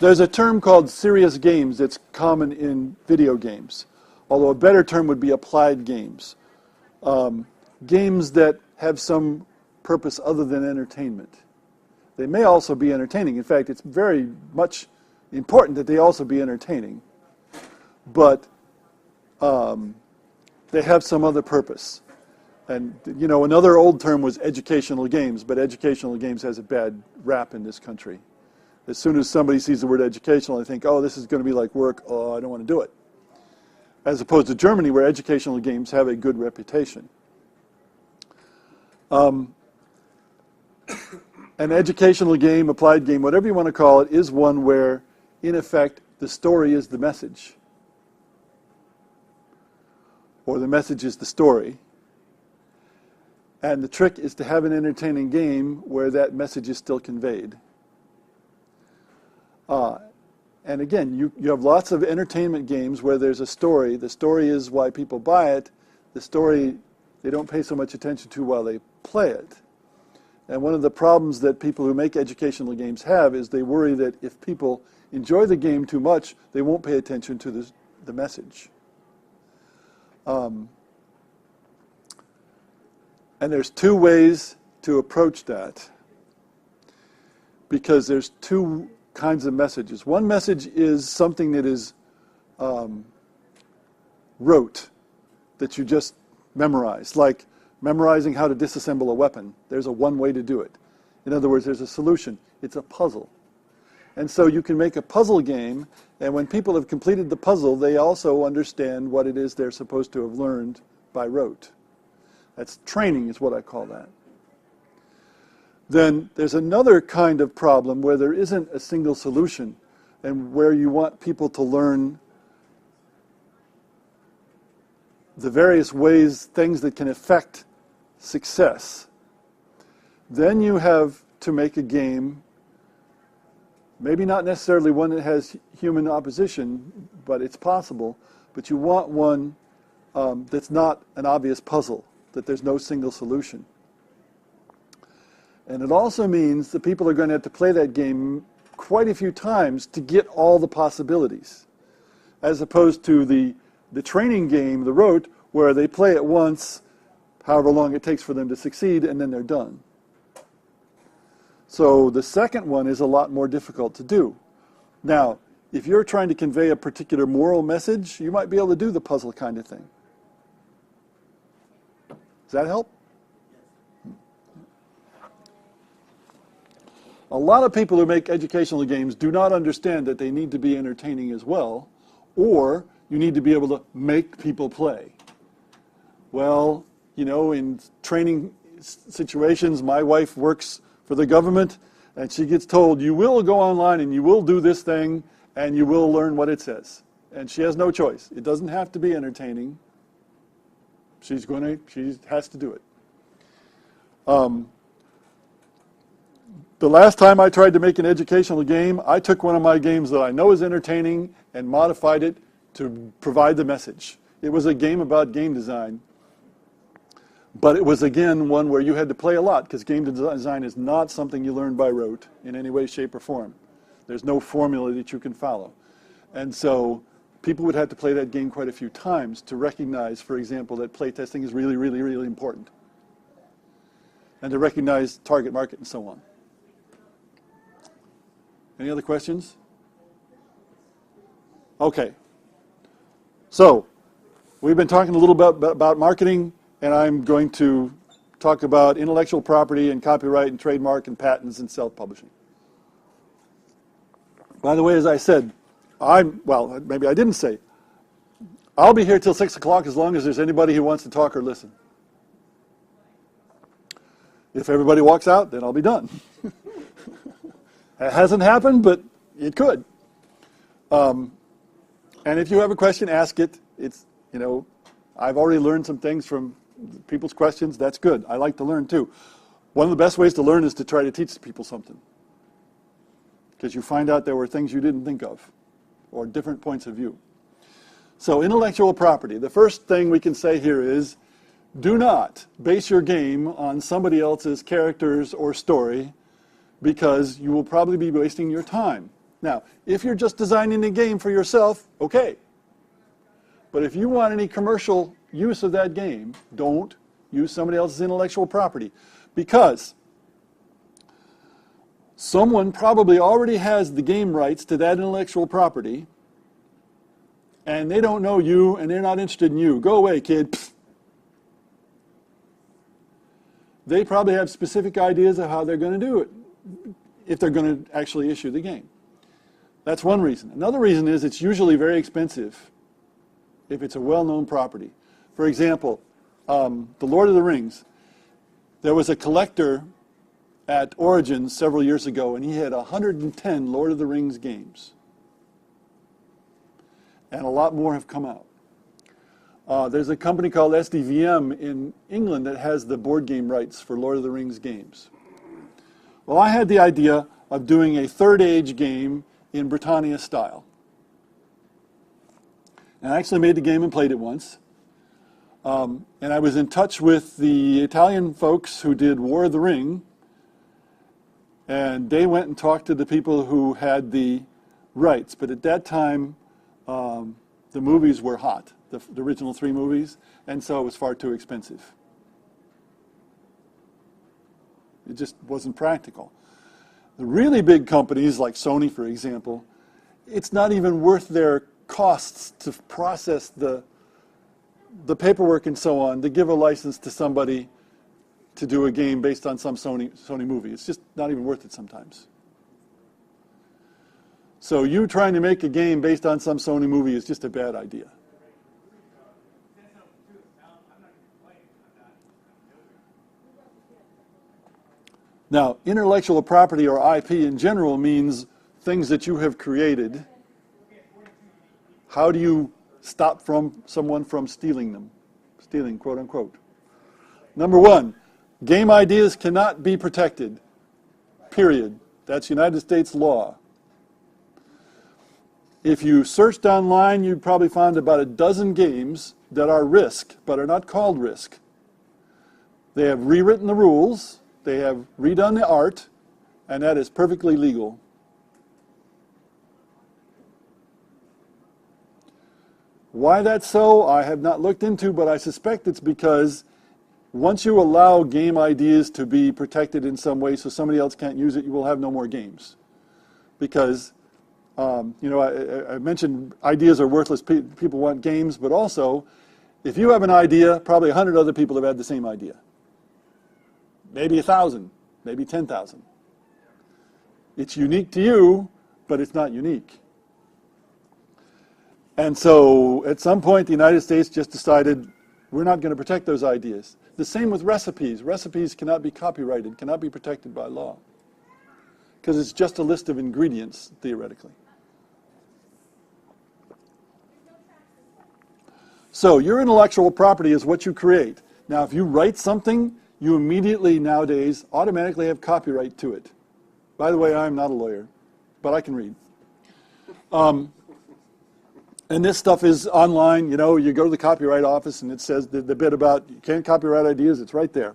there's a term called serious games that's common in video games, although a better term would be applied games. Games that have some purpose other than entertainment. They may also be entertaining. In fact, it's very much important that they also be entertaining. But they have some other purpose. And, you know, another old term was educational games, but educational games has a bad rap in this country. As soon as somebody sees the word educational, they think, oh, this is going to be like work, oh, I don't want to do it. As opposed to Germany, where educational games have a good reputation. An educational game, applied game, whatever you want to call it, is one where, in effect, the story is the message. Or the message is the story. And the trick is to have an entertaining game where that message is still conveyed. And again, you have lots of entertainment games where there's a story. The story is why people buy it. The story they don't pay so much attention to while they play it. And one of the problems that people who make educational games have is they worry that if people enjoy the game too much, they won't pay attention to the message. And there's 2 ways to approach that, because there's 2 kinds of messages. One message is something that is rote, that you just memorize, like memorizing how to disassemble a weapon. There's a one way to do it. In other words, there's a solution. It's a puzzle. And so you can make a puzzle game, and when people have completed the puzzle, they also understand what it is they're supposed to have learned by rote. That's training, is what I call that. Then there's another kind of problem where there isn't a single solution, and where you want people to learn the various ways, things that can affect success. Then you have to make a game, maybe not necessarily one that has human opposition, but it's possible. But you want one that's not an obvious puzzle, that there's no single solution. And it also means that people are going to have to play that game quite a few times to get all the possibilities, as opposed to the training game, the rote, where they play it once, however long it takes for them to succeed, and then they're done. So the second one is a lot more difficult to do. Now, if you're trying to convey a particular moral message, you might be able to do the puzzle kind of thing. Does that help? A lot of people who make educational games do not understand that they need to be entertaining as well, or you need to be able to make people play. Well, you know, in training situations, my wife works for the government, and she gets told, you will go online and you will do this thing, and you will learn what it says. And she has no choice. It doesn't have to be entertaining. She has to do it. The last time I tried to make an educational game, I took one of my games that I know is entertaining and modified it to provide the message. It was a game about game design. But it was, again, one where you had to play a lot, because game design is not something you learn by rote in any way, shape, or form. There's no formula that you can follow. And so people would have to play that game quite a few times to recognize, for example, that playtesting is really, really, really important. And to recognize target market and so on. Any other questions? Okay. So we've been talking a little bit about marketing, and I'm going to talk about intellectual property and copyright and trademark and patents and self-publishing. By the way, as I said, maybe I didn't say, I'll be here till 6 o'clock as long as there's anybody who wants to talk or listen. If everybody walks out, then I'll be done. It hasn't happened, but it could. And if you have a question, ask it. It's, you know, I've already learned some things from people's questions. That's good. I like to learn too. One of the best ways to learn is to try to teach people something, because you find out there were things you didn't think of, or different points of view. So intellectual property. The first thing we can say here is, do not base your game on somebody else's characters or story, because you will probably be wasting your time. Now, if you're just designing a game for yourself, okay. But if you want any commercial use of that game, don't use somebody else's intellectual property, because someone probably already has the game rights to that intellectual property, and they don't know you, and they're not interested in you. Go away, kid. Pfft. They probably have specific ideas of how they're going to do it, if they're going to actually issue the game. That's one reason. Another reason is it's usually very expensive if it's a well-known property. For example, The Lord of the Rings. There was a collector at Origins several years ago, and he had 110 Lord of the Rings games. And a lot more have come out. There's a company called SDVM in England that has the board game rights for Lord of the Rings games. Well, I had the idea of doing a Third Age game in Britannia style. And I actually made the game and played it once. And I was in touch with the Italian folks who did War of the Ring, and they went and talked to the people who had the rights. But at that time, the movies were hot, the original 3 movies, and so it was far too expensive. It just wasn't practical. The really big companies, like Sony, for example, it's not even worth their costs to process the paperwork and so on to give a license to somebody to do a game based on some Sony movie. It's just not even worth it sometimes. So you trying to make a game based on some Sony movie is just a bad idea. Now, intellectual property or IP in general means things that you have created. How do you stop someone from stealing them? stealing, quote unquote. Number one, game ideas cannot be protected, period. That's United States law. If you searched online, you'd probably find about a dozen games that are Risk, but are not called Risk. They have rewritten the rules, they have redone the art, and that is perfectly legal. Why that's so, I have not looked into, but I suspect it's because once you allow game ideas to be protected in some way so somebody else can't use it, you will have no more games. Because, I mentioned ideas are worthless, people want games, but also, if you have an idea, probably 100 other people have had the same idea. Maybe 1,000, maybe 10,000. It's unique to you, but it's not unique. And so at some point the United States just decided we're not going to protect those ideas. The same with recipes. Recipes cannot be copyrighted, cannot be protected by law. Because it's just a list of ingredients, theoretically. So your intellectual property is what you create. Now if you write something, you immediately nowadays automatically have copyright to it. By the way, I'm not a lawyer, but I can read. And this stuff is online. You know, you go to the Copyright Office and it says the bit about you can't copyright ideas, it's right there.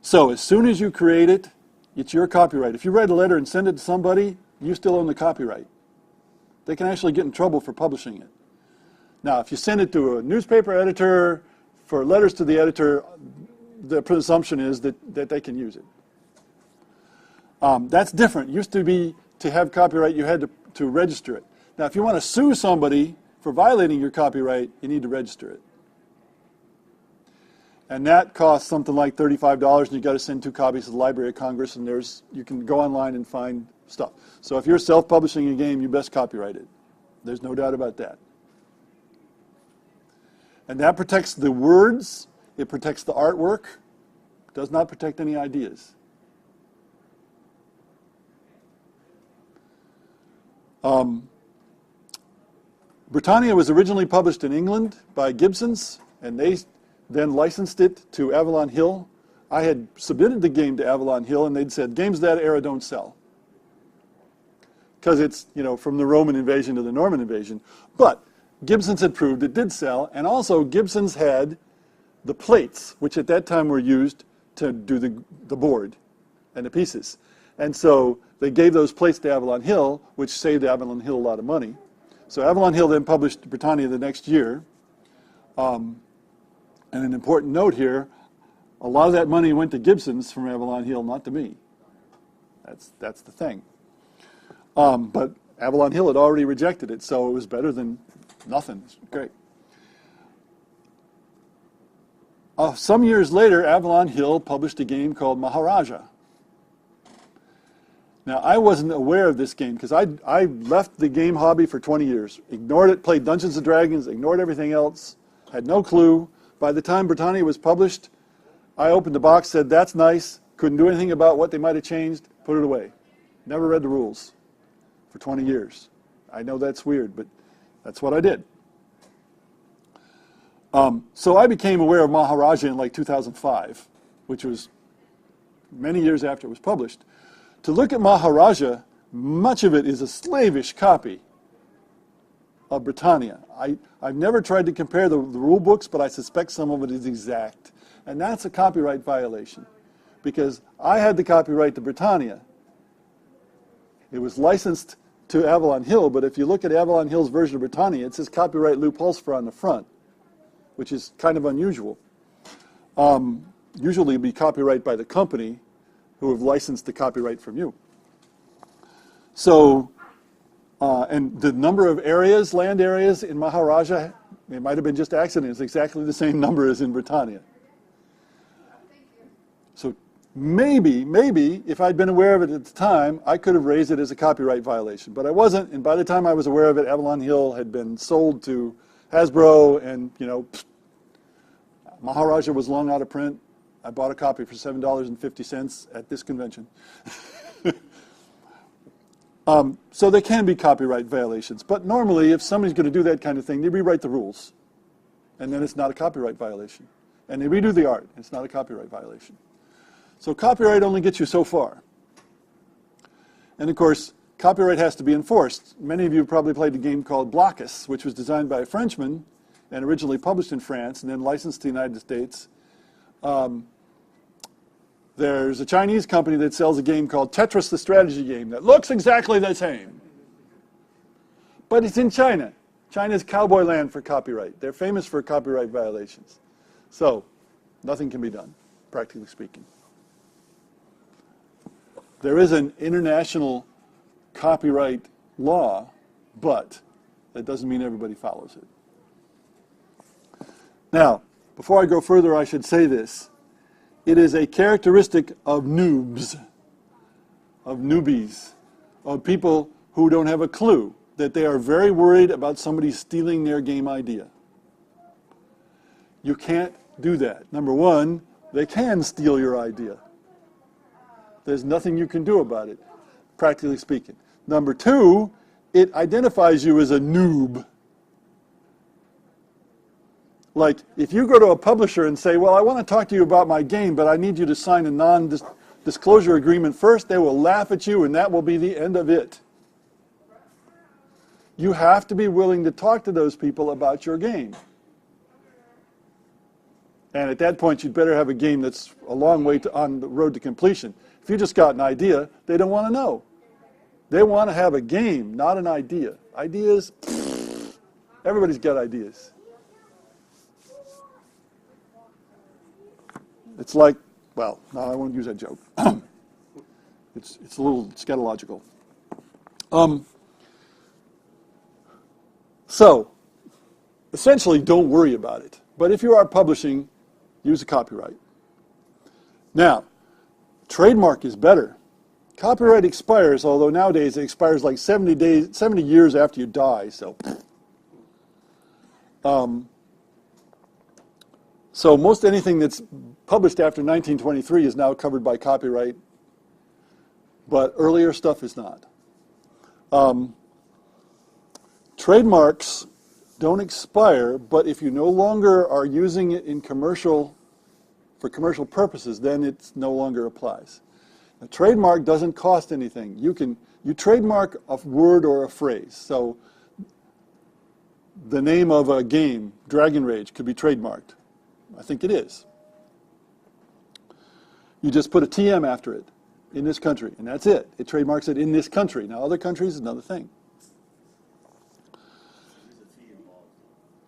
So as soon as you create it, it's your copyright. If you write a letter and send it to somebody, you still own the copyright. They can actually get in trouble for publishing it. Now, if you send it to a newspaper editor for letters to the editor, the presumption is that they can use it. That's different. It used to be to have copyright, you had to register it. Now, if you want to sue somebody for violating your copyright, you need to register it. And that costs something like $35, and you've got to send 2 copies to the Library of Congress, and you can go online and find stuff. So if you're self-publishing a game, you best copyright it. There's no doubt about that. And that protects the words, it protects the artwork, it does not protect any ideas. Britannia was originally published in England by Gibson's, and they then licensed it to Avalon Hill. I had submitted the game to Avalon Hill, and they'd said, games of that era don't sell. Because it's, from the Roman invasion to the Norman invasion. But Gibson's had proved it did sell, and also Gibson's had the plates, which at that time were used to do the board and the pieces. And so they gave those plates to Avalon Hill, which saved Avalon Hill a lot of money. So Avalon Hill then published Britannia the next year. And an important note here, a lot of that money went to Gibson's from Avalon Hill, not to me. That's the thing. But Avalon Hill had already rejected it, so it was better than nothing. It's great. Some years later, Avalon Hill published a game called Maharaja. Now, I wasn't aware of this game because I left the game hobby for 20 years. Ignored it, played Dungeons & Dragons, ignored everything else, had no clue. By the time Britannia was published, I opened the box, said, that's nice, couldn't do anything about what they might have changed, put it away. Never read the rules for 20 years. I know that's weird, but that's what I did. So I became aware of Maharaja in like 2005, which was many years after it was published. To look at Maharaja, much of it is a slavish copy of Britannia. I've never tried to compare the rule books, but I suspect some of it is exact. And that's a copyright violation, because I had the copyright to Britannia. It was licensed to Avalon Hill, but if you look at Avalon Hill's version of Britannia, it says copyright Lew Pulsipher on the front, which is kind of unusual. Usually it'd be copyright by the company who have licensed the copyright from you. So, and the number of areas, land areas in Maharaja, it might have been just accident, it's exactly the same number as in Britannia. So maybe, if I'd been aware of it at the time, I could have raised it as a copyright violation. But I wasn't, and by the time I was aware of it, Avalon Hill had been sold to Hasbro, and, Maharaja was long out of print. I bought a copy for $7.50 at this convention. So there can be copyright violations. But normally, if somebody's going to do that kind of thing, they rewrite the rules. And then it's not a copyright violation. And they redo the art. It's not a copyright violation. So copyright only gets you so far. And of course, copyright has to be enforced. Many of you probably played a game called Blockus, which was designed by a Frenchman and originally published in France and then licensed to the United States. There's a Chinese company that sells a game called Tetris, the strategy game, that looks exactly the same. But it's in China. China's cowboy land for copyright. They're famous for copyright violations. So nothing can be done, practically speaking. There is an international copyright law, but that doesn't mean everybody follows it. Now, before I go further, I should say this. It is a characteristic of noobs, of newbies, of people who don't have a clue, that they are very worried about somebody stealing their game idea. You can't do that. Number one, they can steal your idea. There's nothing you can do about it, practically speaking. Number two, it identifies you as a noob. Like, if you go to a publisher and say, well, I want to talk to you about my game, but I need you to sign a non-disclosure agreement first, they will laugh at you, and that will be the end of it. You have to be willing to talk to those people about your game. And at that point, you'd better have a game that's a long way on the road to completion. If you just got an idea, they don't want to know. They want to have a game, not an idea. Ideas, everybody's got ideas. It's like, well, no, I won't use that joke. It's a little scatological. So, essentially, don't worry about it. But if you are publishing, use a copyright. Now, trademark is better. Copyright expires, although nowadays it expires like 70 years after you die. So, so most anything that's published after 1923 is now covered by copyright, but earlier stuff is not. Trademarks don't expire, but if you no longer are using it in for commercial purposes, then it no longer applies. A trademark doesn't cost anything. You trademark a word or a phrase. So the name of a game, Dragon Rage, could be trademarked. I think it is. You just put a TM after it in this country, and that's it. It trademarks it in this country. Now, other countries is another thing.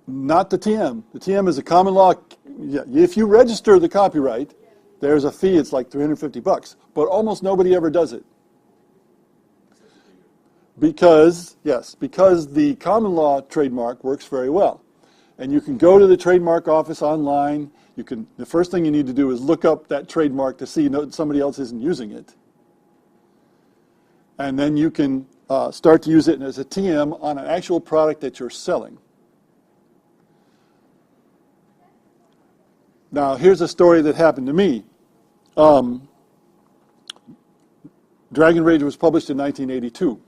Not the TM. The TM is a common law. Yeah, if you register the copyright, there's a fee. It's like $350, but almost nobody ever does it. Because the common law trademark works very well. And you can go to the trademark office online. The first thing you need to do is look up that trademark to see somebody else isn't using it. And then you can start to use it as a TM on an actual product that you're selling. Now, here's a story that happened to me. Dragon Rage was published in 1982.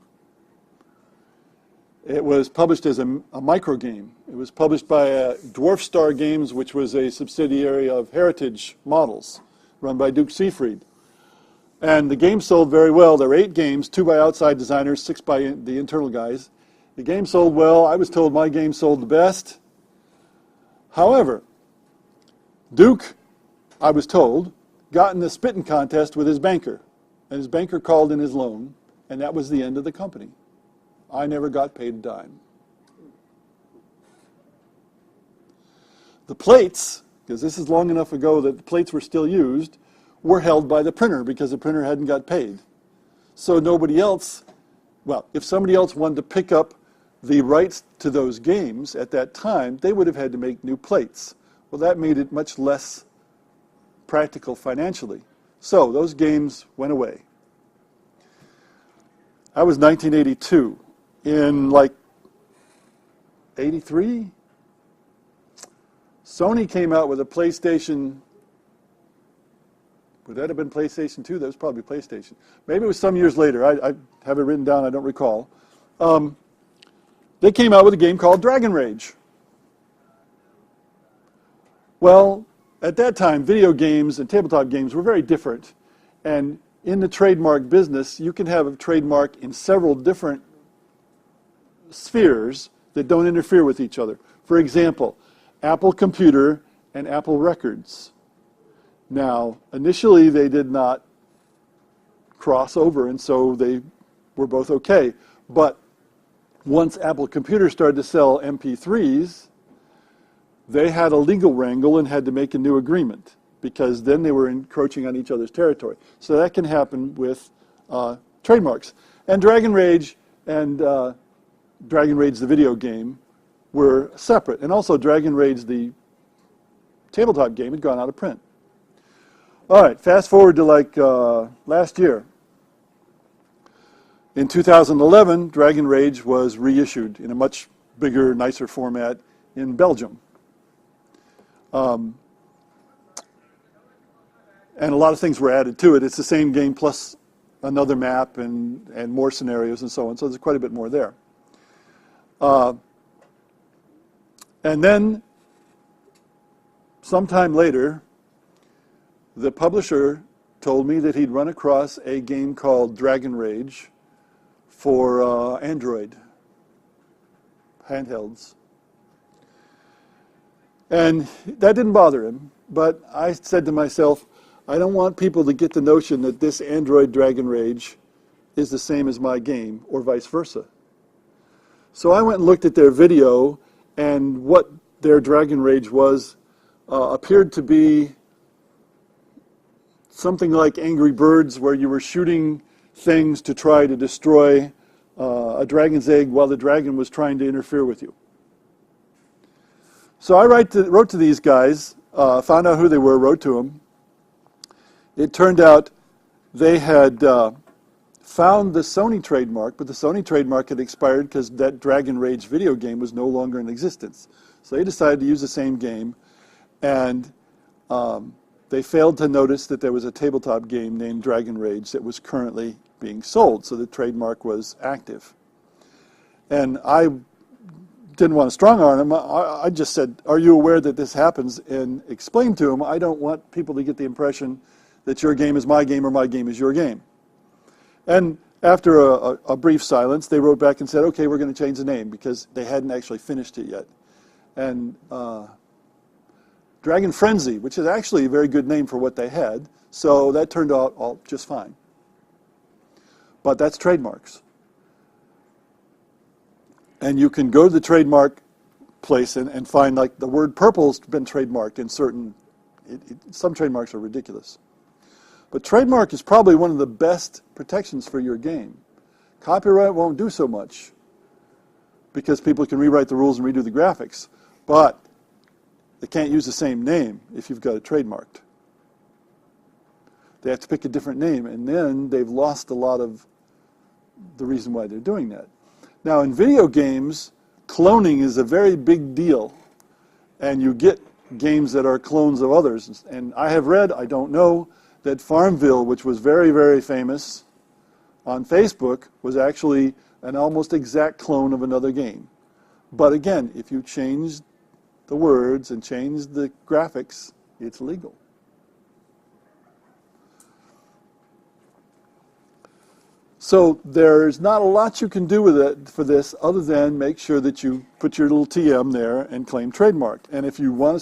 It was published as a micro game. It was published by Dwarf Star Games, which was a subsidiary of Heritage Models, run by Duke Seafried. And the game sold very well. There were 8 games, 2 by outside designers, 6 by the internal guys. The game sold well. I was told my game sold the best. However, Duke, I was told, got in the spitting contest with his banker. And his banker called in his loan, and that was the end of the company. I never got paid a dime. The plates, because this is long enough ago that the plates were still used, were held by the printer because the printer hadn't got paid. So nobody else, well, if somebody else wanted to pick up the rights to those games at that time, they would have had to make new plates. Well, that made it much less practical financially. So those games went away. That was 1982. In like 83, Sony came out with a PlayStation Would that have been PlayStation 2? That was probably PlayStation. Maybe it was some years later. I have it written down. I don't recall. They came out with a game called Dragon Rage. Well, at that time, video games and tabletop games were very different. And in the trademark business, you can have a trademark in several different spheres that don't interfere with each other. For example, Apple Computer and Apple Records. Now, initially they did not cross over, and so they were both okay. But once Apple Computer started to sell MP3s, they had a legal wrangle and had to make a new agreement, because then they were encroaching on each other's territory. So that can happen with trademarks. And Dragon Rage and Dragon Rage the video game were separate. And also Dragon Rage the tabletop game had gone out of print. All right, fast forward to like last year. In 2011, Dragon Rage was reissued in a much bigger, nicer format in Belgium. And a lot of things were added to it. It's the same game plus another map and more scenarios and so on. So there's quite a bit more there. And then sometime later, the publisher told me that he'd run across a game called Dragon Rage for Android handhelds. And that didn't bother him, but I said to myself, I don't want people to get the notion that this Android Dragon Rage is the same as my game, or vice versa. So I went and looked at their video, and what their Dragon Rage was appeared to be something like Angry Birds, where you were shooting things to try to destroy a dragon's egg while the dragon was trying to interfere with you. So I wrote to these guys, found out who they were, wrote to them. It turned out they had found the Sony trademark, but the Sony trademark had expired because that Dragon Rage video game was no longer in existence. So they decided to use the same game, and they failed to notice that there was a tabletop game named Dragon Rage that was currently being sold, so the trademark was active. And I didn't want to strong arm them. I just said, are you aware that this happens? And explained to them, I don't want people to get the impression that your game is my game or my game is your game. And after a brief silence, they wrote back and said, okay, we're going to change the name, because they hadn't actually finished it yet. And Dragon Frenzy, which is actually a very good name for what they had, so that turned out all just fine. But that's trademarks. And you can go to the trademark place and find, like, the word purple's been trademarked in certain, some trademarks are ridiculous. But trademark is probably one of the best protections for your game. Copyright won't do so much, because people can rewrite the rules and redo the graphics. But they can't use the same name if you've got it trademarked. They have to pick a different name, and then they've lost a lot of the reason why they're doing that. Now, in video games, cloning is a very big deal, and you get games that are clones of others. And I have read, I don't know, that Farmville, which was very, very famous on Facebook, was actually an almost exact clone of another game. But again, if you change the words and change the graphics, it's legal. So there's not a lot you can do with it for this other than make sure that you put your little TM there and claim trademark. And if you want to